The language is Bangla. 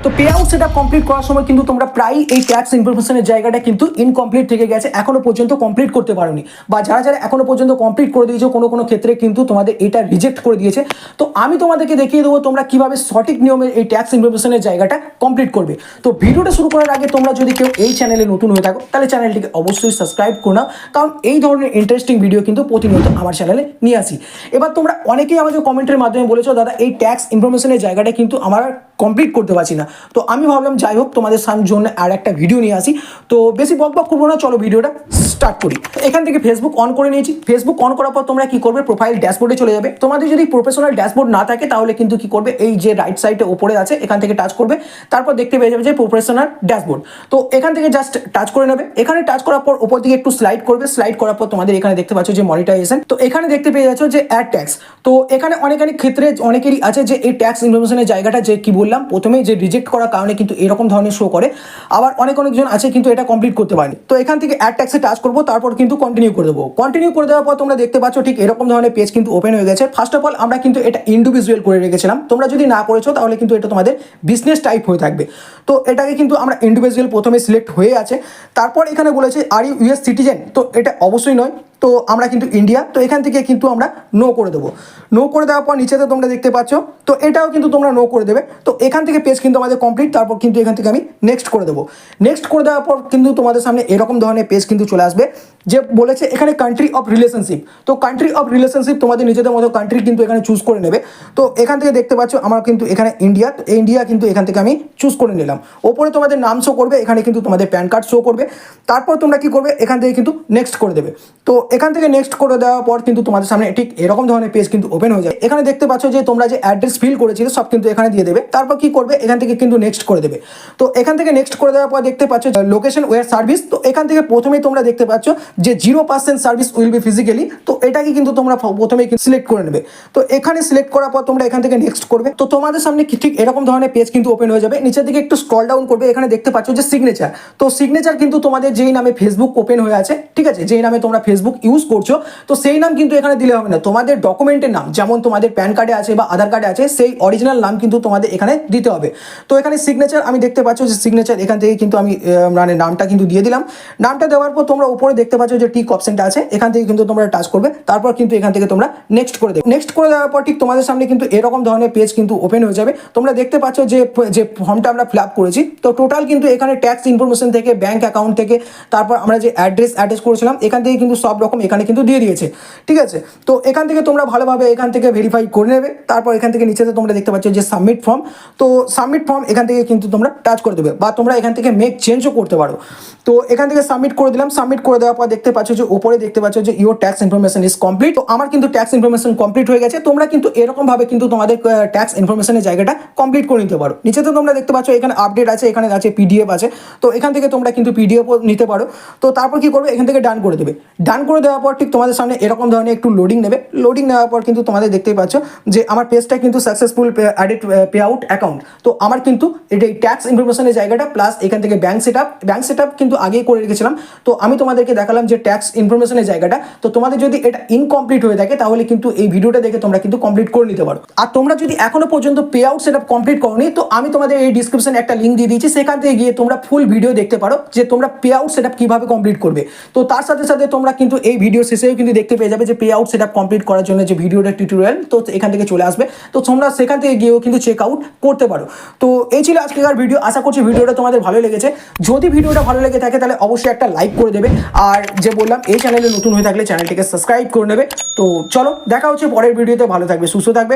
তো পে আউট সেটআপ কমপ্লিট করার সময় কিন্তু তোমরা প্রায় এই ট্যাক্স ইনফরমেশনের জায়গাটা কিন্তু ইনকমপ্লিট থেকে গেছে, এখনো পর্যন্ত কমপ্লিট করতে পারোনি, বা যারা যারা এখনো পর্যন্ত কমপ্লিট করে দিয়েছো কোনো কোনো ক্ষেত্রে কিন্তু তোমাদের এটা রিজেক্ট করে দিয়েছে। তো আমি তোমাদেরকে দেখিয়ে দেবো তোমরা কিভাবে সঠিক নিয়মে এই ট্যাক্স ইনফরমেশনের জায়গাটা কমপ্লিট করবে। তো ভিডিওটা শুরু করার আগে তোমরা যদি কেউ এই চ্যানেলে নতুন হয়ে থাকো তাহলে চ্যানেলটিকে অবশ্যই সাবস্ক্রাইব করে নাও, কারণ এই ধরনের ইন্টারেস্টিং ভিডিও কিন্তু প্রতিনিয়ত আমার চ্যানেলে নিয়ে আসি। এবার তোমরা অনেকেই আমাদের কমেন্টের মাধ্যমে বলেছো দাদা এই ট্যাক্স ইনফরমেশনের জায়গাটা কিন্তু আমার কমপ্লিট করতে পারছি না। তো আমি ভাবলাম যাই হোক তোমাদের জন্য আর একটা ভিডিও নিয়ে আসি। তো বেশি বকবক করবো না, চলো ভিডিওটা স্টার্ট করি। এখান থেকে ফেসবুক অন করে নিয়েছি। ফেসবুক অন করার পর তোমরা কি করবে, প্রোফাইল ড্যাশবোর্ডে চলে যাবে। তোমাদের যদি প্রফেশনাল ড্যাশবোর্ড না থাকে তাহলে কিন্তু কি করবে, এই যে রাইট সাইডে উপরে আছে এখান থেকে টাচ করবে, তারপর দেখতে পেয়ে যাবে যে প্রফেশনাল ড্যাশবোর্ড। তো এখান থেকে জাস্ট টাচ করে নেবে। এখানে টাচ করার পর উপর দিকে একটু স্লাইড করবে। স্লাইড করার পর তোমাদের এখানে দেখতে পাচ্ছ যে মনিটাইজেশন। তো এখানে দেখতে পেয়ে যাচ্ছ যে অ্যাড ট্যাক্স। তো এখানে অনেক ক্ষেত্রে অনেকেরই আছে যে এই ট্যাক্স ইনফরমেশনের জায়গাটা যে কি বললাম প্রথমে যে রিজেক্ট করার কারণে কিন্তু এরকম ধরনের শো করে, আবার অনেকজন আছে কিন্তু এটা কমপ্লিট করতে পারেনি। তো এখান থেকে অ্যাড ট্যাক্সে টাচ করবো, তারপর কিন্তু কন্টিনিউ করে দেবো। কন্টিনিউ করে দেওয়ার পর তোমরা দেখতে পাচ্ছ ঠিক এরকম ধরনের পেজ কিন্তু ওপেন হয়ে গেছে। ফার্স্ট অফ অল আমরা কিন্তু এটা ইন্ডিভিজুয়াল করে রেখেছিলাম, তোমরা যদি না করেছো তাহলে কিন্তু এটা তোমাদের বিজনেস টাইপ হয়ে থাকবে। তো এটাকে কিন্তু আমরা ইন্ডিভিজুয়াল প্রথমে সিলেক্ট হয়ে আছে। তারপর এখানে বলেছে আর ইউ ইউএস সিটিজেন, তো এটা অবশ্যই নয়, তো আমরা কিন্তু ইন্ডিয়া। তো এখান থেকে কিন্তু আমরা নো করে দেবো। নো করে দেওয়ার পর নিচেতে তোমরা দেখতে পাচ্ছ, তো এটাও কিন্তু তোমরা নো করে দেবে। তো এখান থেকে পেজ কিন্তু আমাদের কমপ্লিট। তারপর কিন্তু এখান থেকে আমি নেক্সট করে দেবো। নেক্সট করে দেওয়ার পর কিন্তু তোমাদের সামনে এরকম ধরনের পেজ কিন্তু চলে আসবে, যে বলেছে এখানে কান্ট্রি অফ রিলেশনশিপ। তো কান্ট্রি অফ রিলেশনশিপ তোমাদের নিজেদের মতো কান্ট্রি কিন্তু এখানে চুজ করে নেবে। তো এখান থেকে দেখতে পাচ্ছ আমার কিন্তু এখানে ইন্ডিয়া, ইন্ডিয়া কিন্তু এখান থেকে আমি চুজ করে নিলাম। ওপরে তোমাদের নাম শো করবে, এখানে কিন্তু তোমাদের প্যান কার্ড শো করবে। তারপর তোমরা কি করবে, এখান থেকে কিন্তু নেক্সট করে দেবে। তো এখান থেকে নেক্সট করে দেওয়ার পর কিন্তু তোমাদের সামনে ঠিক এরকম ধরনের পেজ কিন্তু ওপেন হয়ে যায়। এখানে দেখতে পাচ্ছ যে তোমরা যে অ্যাড্রেস ফিল করেছিলে সব কিন্তু এখানে দিয়ে দেবে। তারপর কি করবে, এখান থেকে কিন্তু নেক্সট করে দেবে। তো এখান থেকে নেক্সট করে দেওয়ার পর দেখতে পাচ্ছ লোকেশন ওয়ার সার্ভিস। তো এখান থেকে প্রথমেই তোমরা দেখতে পাচ্ছ যে 0% সার্ভিস উইল বি ফিজিক্যালি। তো এটাকে কিন্তু তোমরা প্রথমেই সিলেক্ট করে নেবে। তো এখানে সিলেক্ট করার পর তোমরা এখান থেকে নেক্সট করবে। তো তোমাদের সামনে ঠিক এরকম ধরনের পেজ কিন্তু ওপেন হয়ে যাবে। নিচের দিকে একটু স্ক্রল ডাউন করবে, এখানে দেখতে পাচ্ছ যে সিগনেচার। তো সিগনেচার কিন্তু তোমাদের যেই নামে ফেসবুক ওপেন হয়ে আছে, ঠিক আছে, যেই নামে তোমরা ফেসবুক ইউজ করছো, তো সেই নাম কিন্তু এখানে দিলে হবে না। তোমাদের ডকুমেন্টের নাম যেমন তোমাদের প্যান কার্ডে আছে বা আধার কার্ডে আছে সেই অরিজিনাল নাম কিন্তু তোমাদের এখানে দিতে হবে। তো এখানে সিগনেচার আমি দেখতে পাচ্ছ যে সিগনেচার এখান থেকে কিন্তু আমি মানে নামটা কিন্তু দিয়ে দিলাম। নামটা দেওয়ার পর তোমরা উপরে দেখতে পাচ্ছ যে টিক অপশনটা আছে, এখান থেকে কিন্তু তোমরা টাচ করবে। তারপর কিন্তু এখান থেকে তোমরা নেক্সট করে দেবে। নেক্সট করে দেওয়ার পর ঠিক তোমাদের সামনে কিন্তু এরকম ধরনের পেজ কিন্তু ওপেন হয়ে যাবে। তোমরা দেখতে পাচ্ছ যে ফর্মটা আমরা ফিল আপ করেছি। তো টোটাল কিন্তু এখানে ট্যাক্স ইনফরমেশন থেকে, ব্যাংক অ্যাকাউন্ট থেকে, তারপর আমরা যে অ্যাড্রেস করেছিলাম এখান থেকে কিন্তু সব রকম এখানে কিন্তু দিয়ে দিয়েছে, ঠিক আছে। তো এখান থেকে তোমরা ভালোভাবে এখান থেকে ভেরিফাই করে নেবে। তারপর এখান থেকে নিচেতে তোমরা দেখতে পাচ্ছ যে সাবমিট ফর্ম। তো সাবমিট ফর্ম এখান থেকে কিন্তু তোমরা টাচ করে দেবে, বা তোমরা এখান থেকে মেক চেঞ্জও করতে পারো। তো এখান থেকে সাবমিট করে দিলাম। সাবমিট করে দেওয়ার পর দেখতে পাচ্ছ যে উপরে দেখতে পাচ্ছ যে your tax information is complete. তো আমার কিন্তু ট্যাক্স ইনফরমেশন কমপ্লিট হয়ে গেছে। তোমরা কিন্তু এরকম ভাবে কিন্তু তোমাদের ট্যাক্স ইনফরমেশনের জায়গাটা কমপ্লিট করে নিতে পারো। নিচেতে তোমরা দেখতে পাচ্ছ এখানে আপডেট আছে, এখানে আছে পিডিএফ আছে। তো এখান থেকে তোমরা কিন্তু পিডিএফও নিতে পারো। তো তারপর কি করবে, এখান থেকে ডান করে দেবে। ডান করে দেওয়ার পর ঠিক তোমাদের সামনে এরকম ধরনের একটু লোডিং নেবে। লোডিং নেওয়ার পর কিন্তু তোমাদের দেখতেই পাচ্ছ যে আমার পেজটা কিন্তু successful added pay out account. তো আমার কিন্তু এই ট্যাক্স ইনফরমেশনের জায়গাটা প্লাস এখান থেকে ব্যাংক সেট আপ কিন্তু আগেই করে রেখেছিলাম। তো আমি তোমাদেরকে দেখালাম যে ট্যাক্স ইনফরমেশনের জায়গাটা। তো তোমাদের যদি এটা ইনকমপ্লিট হয়ে থাকে তাহলে কিন্তু এই ভিডিওটা দেখে তোমরা কিন্তু কমপ্লিট করে নিতে পারো। আর তোমরা যদি এখনো পর্যন্ত pay out set up complete করোনি, তো আমি তোমাদের এই ডিসক্রিপশনে একটা লিঙ্ক দিয়ে দিয়েছি, সেখান থেকে গিয়ে তোমরা ফুল ভিডিও দেখতে পারো যে তোমরা পে আউট সেট আপ কীভাবে কমপ্লিট করবে। তো তার সাথে সাথে তোমরা কিন্তু এই ভিডিও শেষেও কিন্তু দেখতে পেয়ে যাবে যে pay out set up complete করার জন্য যে ভিডিওটা টিউটোরিয়াল, তো এখান থেকে চলে আসবে। তো তোমরা সেখান থেকে গিয়েও কিন্তু চেক আউট করতে পারো। তো এই ছিল আজকের ভিডিও। আশা করছি ভিডিওটা তোমাদের ভালো লেগেছে। যদি ভিডিওটা ভালো লেগে থাকে তাহলে অবশ্যই একটা লাইক করে দেবে। আর যে বললাম এই চ্যানেলে নতুন হয়ে থাকলে চ্যানেলটিকে সাবস্ক্রাইব করে নেবে। তো চলো দেখা হচ্ছে পরের ভিডিওতে। ভালো থাকবে, সুস্থ থাকবে।